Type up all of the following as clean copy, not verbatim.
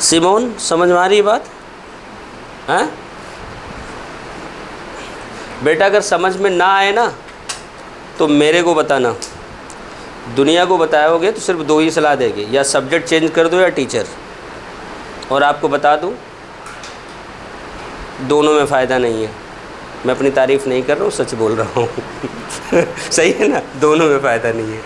Simone, समझ में आ रही है बात? हैं बेटा, अगर समझ में ना आए ना तो मेरे को बताना, दुनिया को बताओगे तो सिर्फ दो ही सलाह देगी, या सब्जेक्ट चेंज कर दो या टीचर। और आपको बता दूं, दोनों में फ़ायदा नहीं है। मैं अपनी तारीफ़ नहीं कर रहा हूँ, सच बोल रहा हूँ सही है ना, दोनों में फ़ायदा नहीं है।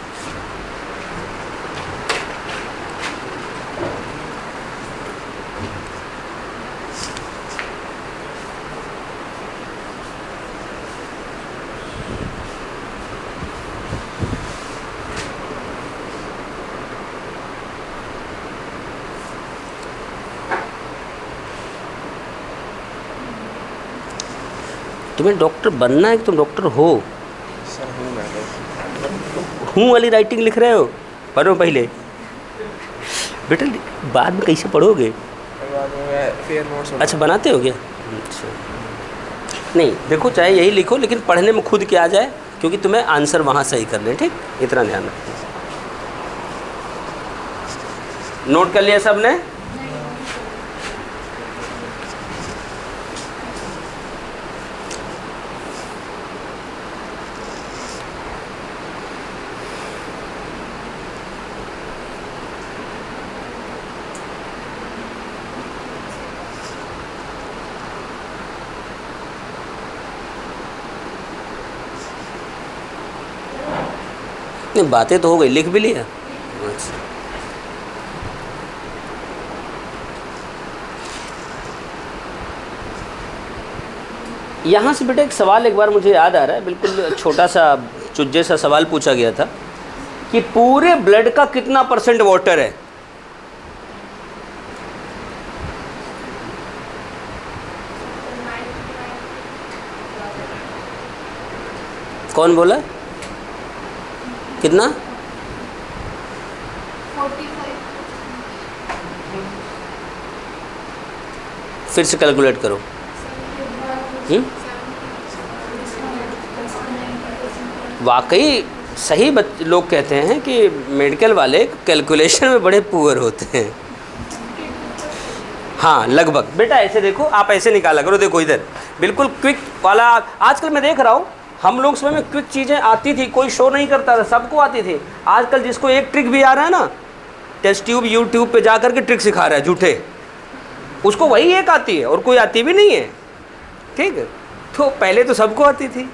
तुम्हें डॉक्टर बनना है कि तुम डॉक्टर हो? सर हूँ मैं हूँ वाली राइटिंग लिख रहे हो? पढ़ो पहले बेटा, बाद में कैसे पढ़ोगे? बाद में मैं फेयर नोट्स। अच्छा, बनाते हो क्या? अच्छा, नहीं देखो, चाहे यही लिखो लेकिन पढ़ने में खुद क्या आ जाए, क्योंकि तुम्हें आंसर वहाँ सही करने, ठीक, इतना ध्यान रखो। नोट कर लिया सबने? नहीं, बातें तो हो गई, लिख भी लिया? अच्छा, यहाँ से बेटा एक सवाल एक बार मुझे याद आ रहा है, बिल्कुल छोटा सा चुज्जे सा सवाल पूछा गया था कि पूरे ब्लड का कितना % वाटर है? कौन बोला? कितना? 45। फिर से कैलकुलेट करो। वाकई सही लोग कहते हैं कि मेडिकल वाले कैलकुलेशन में बड़े पुअर होते हैं। हाँ, लगभग। बेटा ऐसे देखो, आप ऐसे निकाला करो, देखो इधर बिल्कुल क्विक वाला। आजकल मैं देख रहा हूँ, हम लोग समय में क्विक चीज़ें आती थी, कोई शो नहीं करता था, सबको आती थी। आजकल जिसको एक ट्रिक भी आ रहा है ना, टेस्ट ट्यूब यूट्यूब पे जा करके ट्रिक सिखा रहा है झूठे, उसको वही एक आती है और कोई आती भी नहीं है, ठीक है। तो पहले तो सबको आती थी,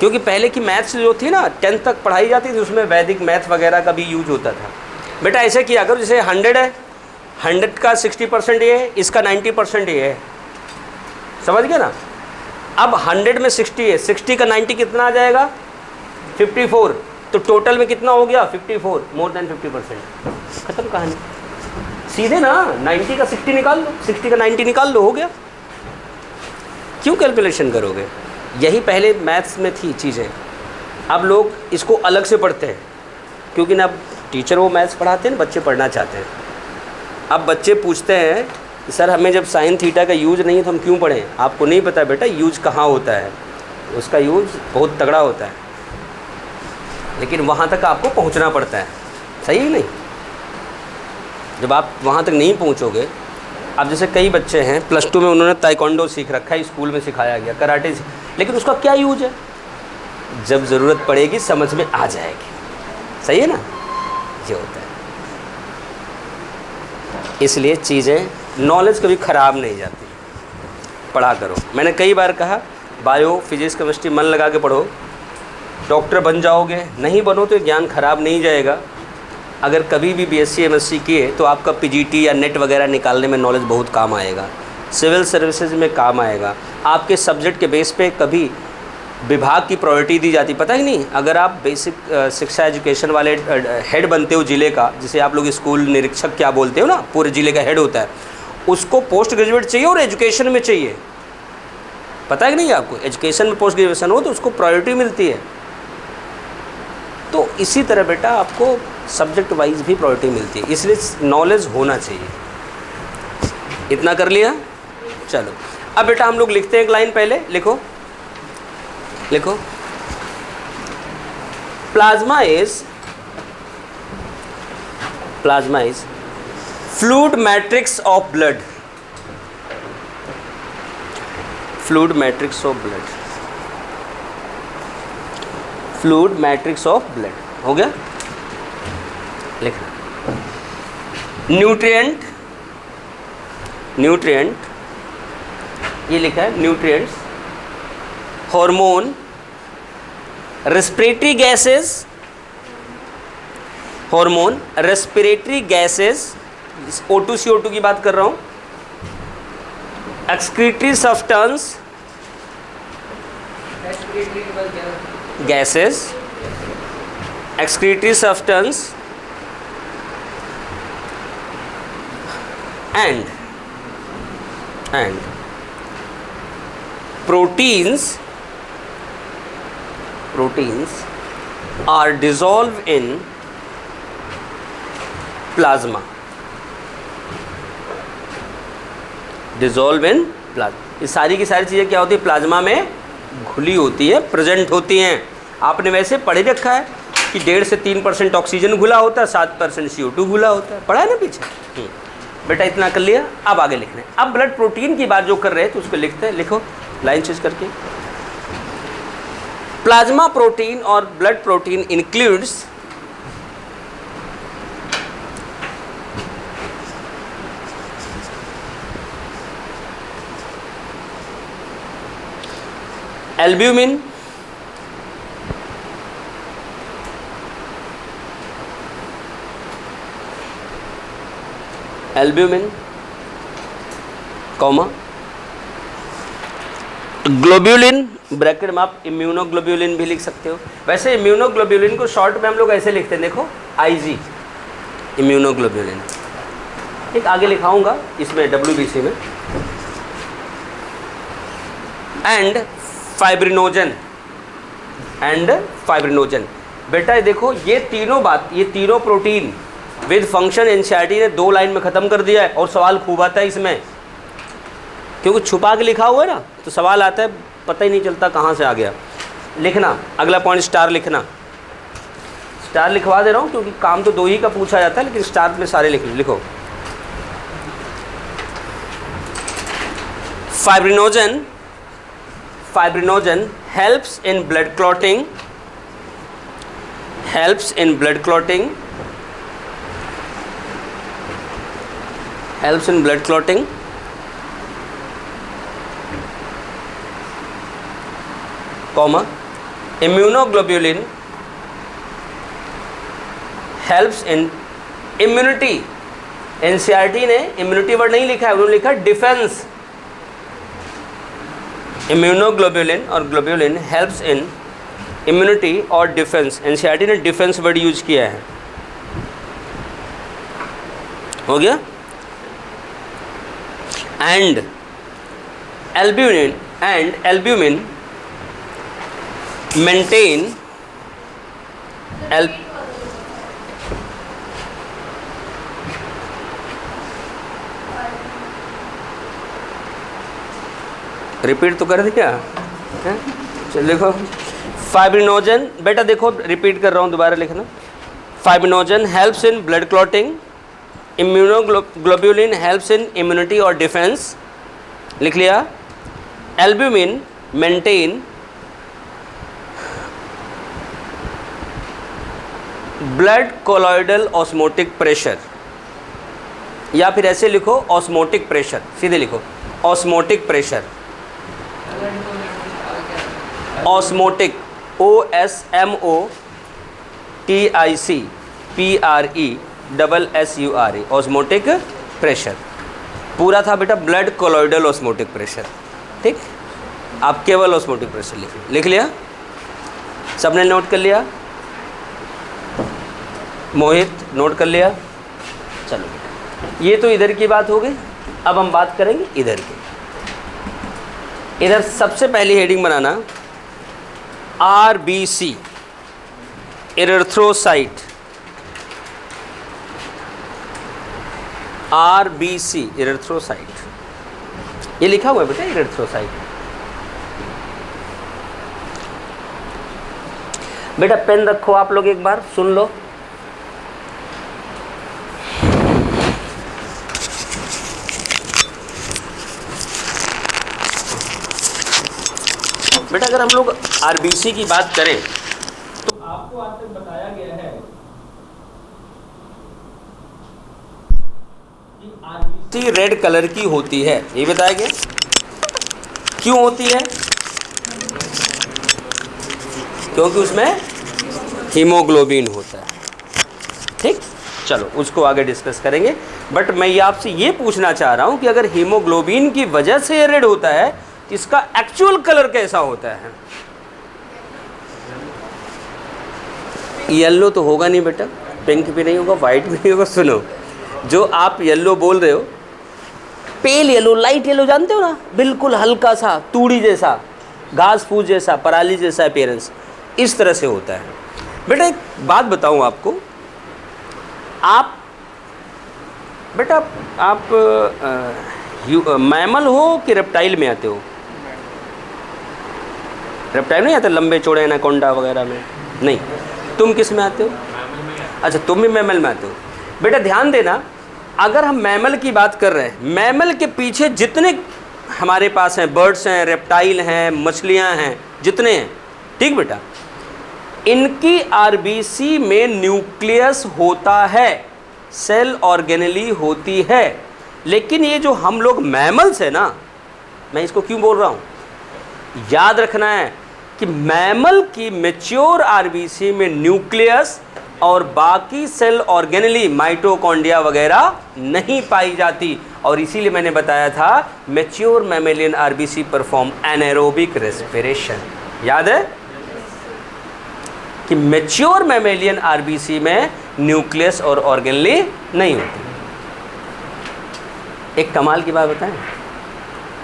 क्योंकि पहले की मैथ्स जो थी ना 10th तक पढ़ाई जाती थी, उसमें वैदिक मैथ वगैरह का भी यूज होता था। बेटा ऐसे किया करो, जैसे 100 है, 100 का 60% ये है, इसका 90% ये है, समझ गए ना। अब 100 में 60 है, 60 का 90 कितना आ जाएगा? 54। तो टोटल में कितना हो गया? 54, मोर देन 50%। खत्म कहानी। सीधे ना 90 का 60 निकाल लो, 60 का 90 निकाल लो, हो गया। क्यों कैलकुलेशन करोगे? यही पहले मैथ्स में थी चीज़ें, अब लोग इसको अलग से पढ़ते हैं, क्योंकि ना टीचर वो मैथ्स पढ़ाते हैं, बच्चे पढ़ना चाहते हैं। अब बच्चे पूछते हैं कि सर हमें जब साइन थीटा का यूज नहीं है तो हम क्यों पढ़ें? आपको नहीं पता बेटा यूज कहाँ होता है, उसका यूज बहुत तगड़ा होता है, लेकिन वहाँ तक आपको पहुँचना पड़ता है, सही है नहीं? जब आप वहाँ तक नहीं पहुँचोगे, अब जैसे कई बच्चे हैं +2 में उन्होंने ताइक्वांडो सीख रखा है, स्कूल में सिखाया गया, कराटे, लेकिन उसका क्या यूज है? जब ज़रूरत पड़ेगी समझ में आ जाएगी, सही है ना? ये होता है। इसलिए चीज़ें, नॉलेज कभी ख़राब नहीं जाती, पढ़ा करो। मैंने कई बार कहा, बायो फिजिक्स केमिस्ट्री मन लगा के पढ़ो, डॉक्टर बन जाओगे, नहीं बनो तो ज्ञान खराब नहीं जाएगा। अगर कभी भी BSc MSc किए तो आपका PGT या नेट वगैरह निकालने में नॉलेज बहुत काम आएगा, सिविल सर्विसेज में काम आएगा। आपके सब्जेक्ट के बेस पे कभी विभाग की प्रायोरिटी दी जाती, पता ही नहीं। अगर आप बेसिक शिक्षा एजुकेशन वाले हेड बनते हो ज़िले का, जिसे आप लोग स्कूल निरीक्षक क्या बोलते हो ना, पूरे ज़िले का हेड होता है, उसको पोस्ट ग्रेजुएट चाहिए और एजुकेशन में चाहिए, पता है कि नहीं आपको? एजुकेशन में पोस्ट ग्रेजुएशन हो तो उसको प्रायोरिटी मिलती है। तो इसी तरह बेटा आपको सब्जेक्ट वाइज भी प्रायोरिटी मिलती है, इसलिए नॉलेज होना चाहिए। इतना कर लिया? चलो अब बेटा हम लोग लिखते हैं, एक लाइन पहले लिखो, लिखो। Plasma is fluid matrix of blood, fluid matrix of blood, fluid matrix of blood हो गया, लिखना। न्यूट्रिएंट, न्यूट्रिएंट ये लिखा है, nutrients, hormone, respiratory gases, hormone, respiratory gases, O2 CO2 की बात कर रहा हूँ, excretory substance, gases, excretory substance and proteins are dissolved in plasma, dissolve in plasma। ये सारी की सारी चीज़ें क्या होती है, प्लाज्मा में घुली होती है, प्रेजेंट होती हैं। आपने वैसे पढ़े रखा है कि 1.5 से 3% ऑक्सीजन घुला होता है, 7% CO2 घुला होता है, पढ़ा है ना पीछे। बेटा इतना कर लिया, अब आगे लिखना है। अब ब्लड प्रोटीन की बात जो कर रहे हैं तो उसको लिखते हैं, लिखो लाइन चेंज करके। प्लाज्मा प्रोटीन और blood protein includes albumin, albumin, comma, globulin, bracket में आप इम्यूनोग्लोब्यूलिन भी लिख सकते हो। वैसे इम्यूनोग्लोब्यूलिन को शॉर्ट में हम लोग ऐसे लिखते हैं, देखो IG, इम्यूनोग्लोब्यूलिन। एक आगे लिखाऊंगा इसमें WBC में। And fibrinogen, and fibrinogen. बेटा ये देखो, ये तीनों बात, ये तीनों प्रोटीन विद फंक्शन एनसीईआरटी ने 2 लाइन में ख़त्म कर दिया है। और सवाल खूब आता है इसमें, क्योंकि छुपा के लिखा हुआ है ना, तो सवाल आता है पता ही नहीं चलता कहाँ से आ गया। लिखना अगला पॉइंट, स्टार लिखना। स्टार लिखवा दे रहा हूँ क्योंकि काम तो 2 ही का पूछा जाता है, लेकिन स्टार में सारे लिखो। Fibrinogen, fibrinogen helps in blood clotting, helps in blood clotting, helps in blood clotting, comma, immunoglobulin helps in immunity। NCERT ने इम्यूनिटी वर्ड नहीं लिखा है, उन्होंने लिखा डिफेंस। इम्यूनोग्लोब्यूलिन और ग्लोब्यूलिन हेल्प्स इन इम्यूनिटी और डिफेंस। एनसीईआरटी ने डिफेंस वर्ड यूज किया है, हो गया। एंड एल्ब्यूमिन मेंटेन रिपीट तो कर दिया, चलो देखो। फाइब्रिनोजन, बेटा देखो रिपीट कर रहा हूँ, दोबारा लिखना। Fibrinogen helps in blood clotting, immunoglobulin helps in immunity और डिफेंस, लिख लिया। Albumin maintain blood colloidal osmotic pressure, या फिर ऐसे लिखो ऑस्मोटिक प्रेशर, सीधे लिखो osmotic pressure. Osmotic, OSMOTIC PRESSURE, osmotic pressure. पूरा था बेटा ब्लड कोलॉइडल ऑस्मोटिक प्रेशर, ठीक। आप केवल ऑस्मोटिक प्रेशर लिख लिया, सबने नोट कर लिया? मोहित नोट कर लिया? चलो बेटा, ये तो इधर की बात हो गई। अब हम बात करेंगे इधर की। इधर सबसे पहली हेडिंग बनाना RBC, एरिथ्रोसाइट। RBC एरिथ्रोसाइट, ये लिखा हुआ है बेटा एरिथ्रोसाइट। बेटा पेन रखो, आप लोग एक बार सुन लो। बेटा अगर हम लोग आरबीसी की बात करें तो आपको आज तक बताया गया है कि आरबीसी रेड कलर की होती है, ये बताया गया। क्यों होती है? क्योंकि उसमें हीमोग्लोबिन होता है। ठीक, चलो उसको आगे डिस्कस करेंगे। बट मैं ये आपसे ये पूछना चाह रहा हूं कि अगर हीमोग्लोबिन की वजह से ये रेड होता है तो इसका एक्चुअल कलर कैसा होता है? येलो तो होगा नहीं बेटा, पिंक भी नहीं होगा, वाइट भी नहीं होगा। सुनो, जो आप येलो बोल रहे हो, पेल येलो, लाइट येलो जानते हो ना, बिल्कुल हल्का सा तूड़ी जैसा, घास फूस जैसा, पराली जैसा अपीयरेंस, इस तरह से होता है। बेटा एक बात बताऊं आपको, आप बेटा आप मैमल हो कि रेप्टाइल में आते हो? रेप्टाइल नहीं आते, लंबे चौड़े एनाकोंडा वगैरह में नहीं। तुम किस में आते हो? अच्छा, तुम भी मैमल में आते हो। बेटा ध्यान देना, अगर हम मैमल की बात कर रहे हैं, मैमल के पीछे जितने हमारे पास हैं, बर्ड्स हैं, रेप्टाइल हैं, मछलियां हैं, जितने हैं, ठीक बेटा, इनकी आरबीसी में न्यूक्लियस होता है, सेल ऑर्गेनेली होती है। लेकिन ये जो हम लोग मैमल्स है ना, मैं इसको क्यों बोल रहा हूँ, याद रखना है कि मैमल की मैच्योर आरबीसी में न्यूक्लियस और बाकी सेल ऑर्गेनेली, माइटोकॉन्ड्रिया वगैरह नहीं पाई जाती। और इसीलिए मैंने बताया था mature mammalian RBC perform anaerobic respiration. याद है कि मैच्योर मैमेलियन आरबीसी में न्यूक्लियस और ऑर्गेनेली नहीं होती। एक कमाल की बात बताएं,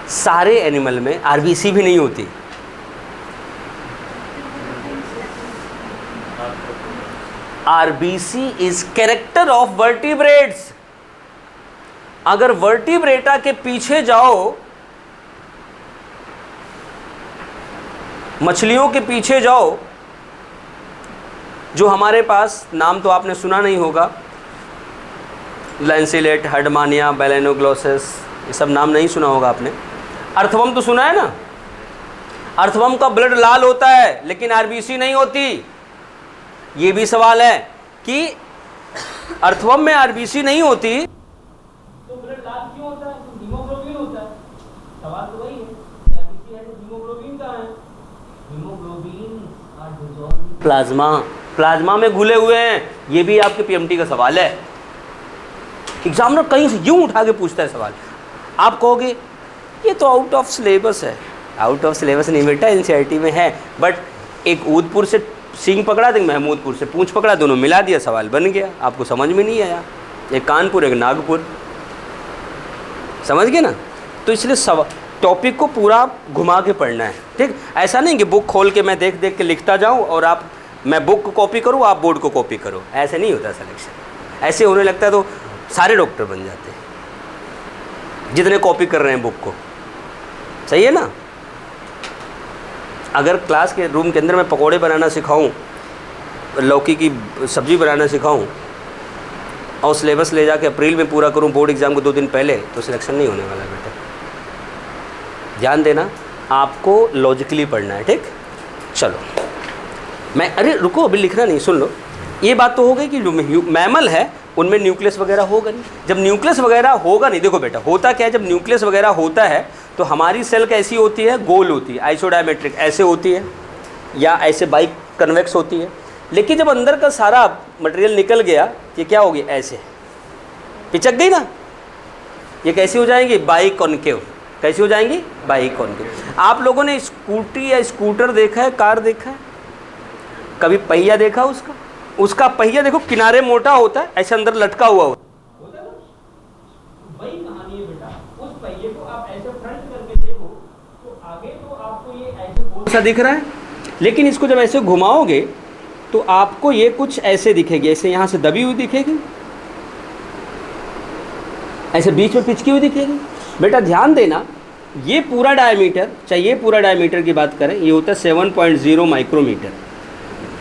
सारे एनिमल में आरबीसी भी नहीं होती। RBC is character of vertebrates. अगर वर्टिब्रेटा के पीछे जाओ, मछलियों के पीछे जाओ, जो हमारे पास, नाम तो आपने सुना नहीं होगा, लैंसिलेट, हर्डमानिया, बैलेनोग्लोसस, ये सब नाम नहीं सुना होगा आपने। अर्थवर्म तो सुना है ना, अर्थवर्म का ब्लड लाल होता है लेकिन आरबीसी नहीं होती। ये भी सवाल है कि अर्थवर्म में आरबीसी नहीं होती तो ब्लड लाल क्यों होता है? तो हीमोग्लोबिन होता है। सवाल तो वही है, आरबीसी है तो हीमोग्लोबिन कहाँ है? हीमोग्लोबिन प्लाज्मा, प्लाज्मा में घुले हुए हैं। ये भी आपके पीएमटी का सवाल है। एग्जामिनर कहीं से यूं उठा के पूछता है सवाल, आप कहोगे ये तो आउट ऑफ सिलेबस है। आउट ऑफ सिलेबस नहीं बेटा, एनसीईआरटी में है। बट एक उदपुर से सींग पकड़ा, देंगे महमूदपुर से पूंछ पकड़ा, दोनों मिला दिया, सवाल बन गया। आपको समझ में नहीं आया, एक कानपुर एक नागपुर, समझ गए ना? तो इसलिए टॉपिक को पूरा घुमा के पढ़ना है, ठीक? ऐसा नहीं कि बुक खोल के मैं देख देख के लिखता जाऊँ और मैं बुक को कॉपी करूँ, आप बोर्ड को कॉपी करो। ऐसे नहीं होता सिलेक्शन। ऐसे होने लगता है तो सारे डॉक्टर बन जाते हैं जितने कॉपी कर रहे हैं बुक को। सही है ना? अगर क्लास के रूम के अंदर मैं पकोड़े बनाना सिखाऊं, लौकी की सब्ज़ी बनाना सिखाऊं और सिलेबस ले जाके अप्रैल में पूरा करूं बोर्ड एग्ज़ाम को 2 दिन पहले, तो सिलेक्शन नहीं होने वाला बेटा। ध्यान देना, आपको लॉजिकली पढ़ना है, ठीक? चलो अरे रुको, अभी लिखना नहीं, सुन लो। ये बात तो हो गई कि जो मैमल है उनमें न्यूक्लियस वगैरह होगा नहीं। जब न्यूक्लियस वगैरह होगा नहीं, देखो बेटा होता क्या है, जब न्यूक्लियस वगैरह होता है तो हमारी सेल कैसी होती है? गोल होती है, आइसोडायमेट्रिक ऐसे होती है, या ऐसे बाई कन्वेक्स होती है। लेकिन जब अंदर का सारा मटेरियल निकल गया, ये क्या होगी? ऐसे पिचक गई ना, ये कैसी हो जाएंगी? By concave. कैसी हो जाएंगी? By concave. आप लोगों ने स्कूटी या स्कूटर देखा है, कार देखा है? कभी पहिया देखा उसका? उसका पहिया देखो, किनारे मोटा होता है, ऐसे अंदर लटका हुआ होता है ना? वही कहानी है बेटा। उस पहिए को आप ऐसे फ्रंट करके देखो तो आगे तो आपको ये ऐसे गोल सा दिख रहा है, लेकिन इसको जब ऐसे घुमाओगे तो आपको ये कुछ ऐसे दिखेगी, ऐसे यहाँ से दबी हुई दिखेगी, ऐसे बीच में पिचकी हुई दिखेगी। बेटा ध्यान देना, ये पूरा डायमीटर, चाहे ये पूरा डायमीटर की बात करें, ये होता है 7.0 माइक्रोमीटर।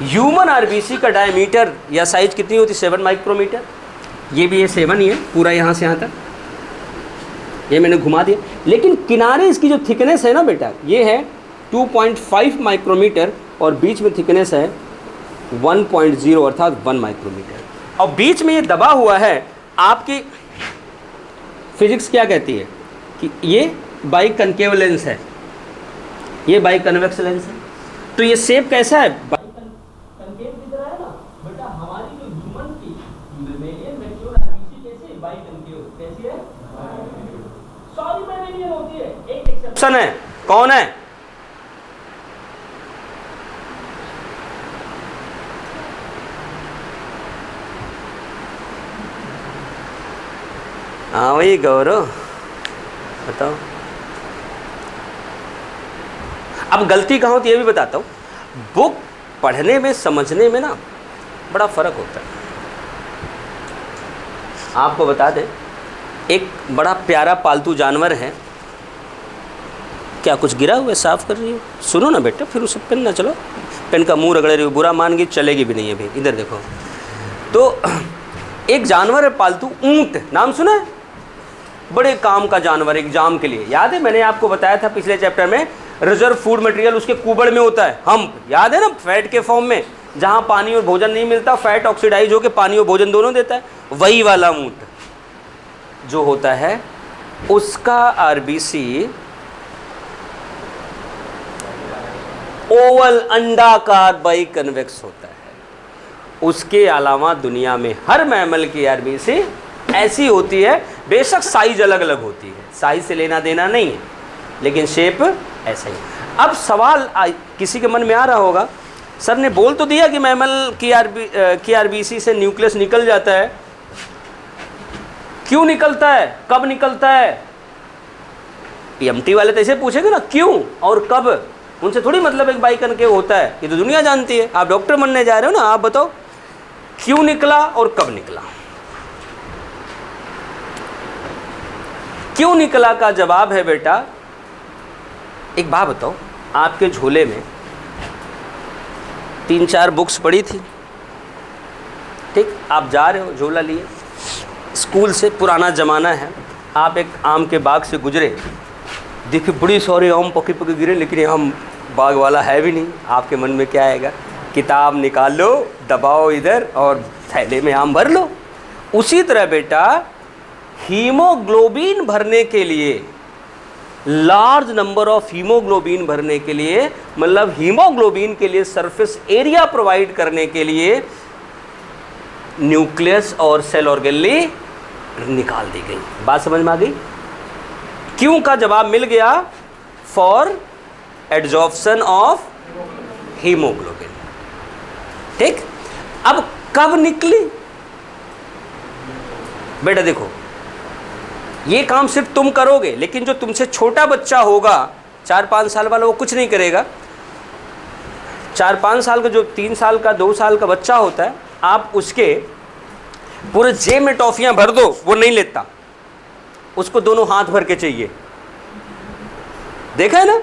ह्यूमन आरबीसी का डायमीटर या साइज कितनी होती है? 7 माइक्रोमीटर। ये भी ये 7 ही है, पूरा यहाँ से यहाँ तक, ये मैंने घुमा दिया। लेकिन किनारे इसकी जो थिकनेस है ना बेटा, ये है 2.5 माइक्रोमीटर और बीच में थिकनेस है 1.0 अर्थात 1 माइक्रोमीटर। और बीच में ये दबा हुआ है, आपकी फिजिक्स क्या कहती है कि ये बाई कनकेव लेंस है, ये बाई कन्वेक्स लेंस है। तो ये शेप कैसा है, बाई कनकेव की तरह है ना बेटा। हमारी जो ह्यूमन की मेलियन मैच्योर आरबीसी कैसे बाई कनकेव कैसी है, सॉरी मेलियन होती है। एक एक्सेप्शन है, कौन है, हाँ वही गौरव, बताओ। अब गलती कहाँ होती है ये भी बताता हूँ। बुक पढ़ने में समझने में ना बड़ा फ़र्क होता है। आपको बता दें, एक बड़ा प्यारा पालतू जानवर है। क्या कुछ गिरा हुआ है, साफ़ कर रही हो? सुनो ना बेटा, फिर उसे पेन ना चलो, पेन का मुंह रगड़े रही हो, बुरा मान गई, चलेगी भी नहीं अभी। इधर देखो, तो एक जानवर है पालतू, ऊँट, नाम सुना है? बड़े काम का जानवर, एग्जाम के लिए। याद है मैंने आपको बताया था पिछले चैप्टर में, रिजर्व फूड मटेरियल उसके कुबड़ में होता है, हम्प, याद है ना, फैट के फॉर्म में, जहाँ पानी और भोजन नहीं मिलता, फैट ऑक्सीडाइज होकर पानी और भोजन दोनों देता है। वही वाला ऊँट जो होता है, उसका आरबीसी ओवल अंडाकार बाई कन्वेक्स होता है। उसके अलावा दुनिया में हर मैमल की आरबीसी ऐसी होती है, बेशक साइज अलग अलग होती है, साइज से लेना देना नहीं है, लेकिन शेप ऐसा ही। अब सवाल किसी के मन में आ रहा होगा, सर ने बोल तो दिया कि मैमल की आरबीसी से न्यूक्लियस निकल जाता है, क्यों निकलता है, कब निकलता है? पीएमटी वाले तो ऐसे पूछेंगे ना, क्यों और कब, उनसे थोड़ी मतलब एक बाई कनकेव होता है, ये तो दुनिया जानती है। आप डॉक्टर बनने जा रहे हो ना, आप बताओ क्यों निकला और कब निकला। क्यों निकला का जवाब है बेटा, एक बात बताओ, आपके झोले में 3-4 बुक्स पड़ी थी, ठीक, आप जा रहे हो झोला लिए स्कूल से, पुराना ज़माना है, आप एक आम के बाग से गुजरे, देखिए बड़ी सारे आम पके पके गिरे, लेकिन ये आम बाग वाला है भी नहीं। आपके मन में क्या आएगा, किताब निकाल लो, दबाओ इधर और थैले में आम भर लो। उसी तरह बेटा हीमोग्लोबिन भरने के लिए, लार्ज नंबर ऑफ हीमोग्लोबिन भरने के लिए, मतलब हीमोग्लोबिन के लिए सरफेस एरिया प्रोवाइड करने के लिए न्यूक्लियस और सेल ऑर्गेनली निकाल दी गई। बात समझ में आ गई? क्यों का जवाब मिल गया, फॉर एड्जॉर्प्शन ऑफ हीमोग्लोबिन। ठीक, अब कब निकली बेटा, देखो ये काम सिर्फ तुम करोगे, लेकिन जो तुमसे छोटा बच्चा होगा 4-5 साल वाला, वो कुछ नहीं करेगा। 4-5 साल का, जो 3 साल का 2 साल का बच्चा होता है, आप उसके पूरे जेब में टॉफियां भर दो, वो नहीं लेता, उसको दोनों हाथ भर के चाहिए। देखा है ना,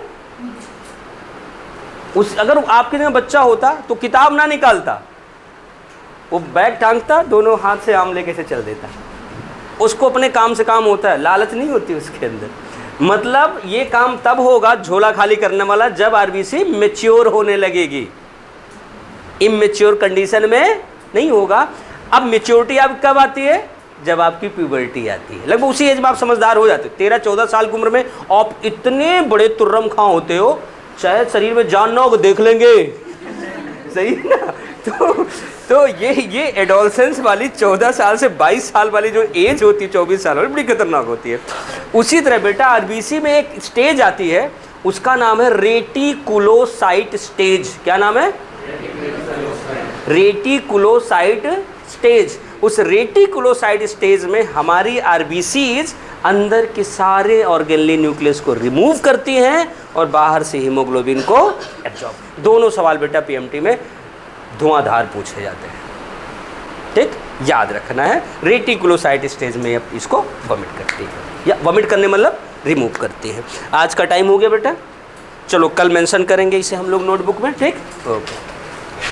अगर आपके यहाँ बच्चा होता तो किताब ना निकालता, वो बैग टांगता, दोनों हाथ से आम लेके से चल देता। उसको अपने काम से काम होता है, लालच नहीं होती उसके अंदर। मतलब ये काम तब होगा झोला खाली करने वाला, जब आरबीसी मैच्योर होने लगेगी, इमेच्योर कंडीशन में नहीं होगा। अब मैच्योरिटी अब कब आती है, जब आपकी प्यूबर्टी आती है, लगभग उसी एज में आप समझदार हो जाते हो। 13-14 साल की उम्र में आप इतने बड़े तुर्रम खां होते हो, चाहे शरीर में जान ना हो देख लेंगे, सही ना। तो ये एडोलसेंस वाली 14 साल से 22 साल वाली जो एज होती है, 24 साल वाली, बड़ी खतरनाक होती है। उसी तरह बेटा आरबीसी में एक स्टेज आती है, उसका नाम है रेटिकुलोसाइट स्टेज। क्या नाम है? Reticulocyte stage. उस रेटिकुलोसाइट स्टेज में हमारी आरबीसीज अंदर के सारे ऑर्गेनली न्यूक्लियस को रिमूव करती हैं और बाहर से हीमोग्लोबिन को एब्जॉर्ब। दोनों सवाल बेटा पीएमटी में धुआंधार पूछे जाते हैं, ठीक, याद रखना है। रेटिकुलोसाइट स्टेज में अब इसको वमिट करती है, या वमिट करने मतलब रिमूव करती है। आज का टाइम हो गया बेटा, चलो कल मेंशन करेंगे इसे हम लोग नोटबुक में, ठीक, ओके।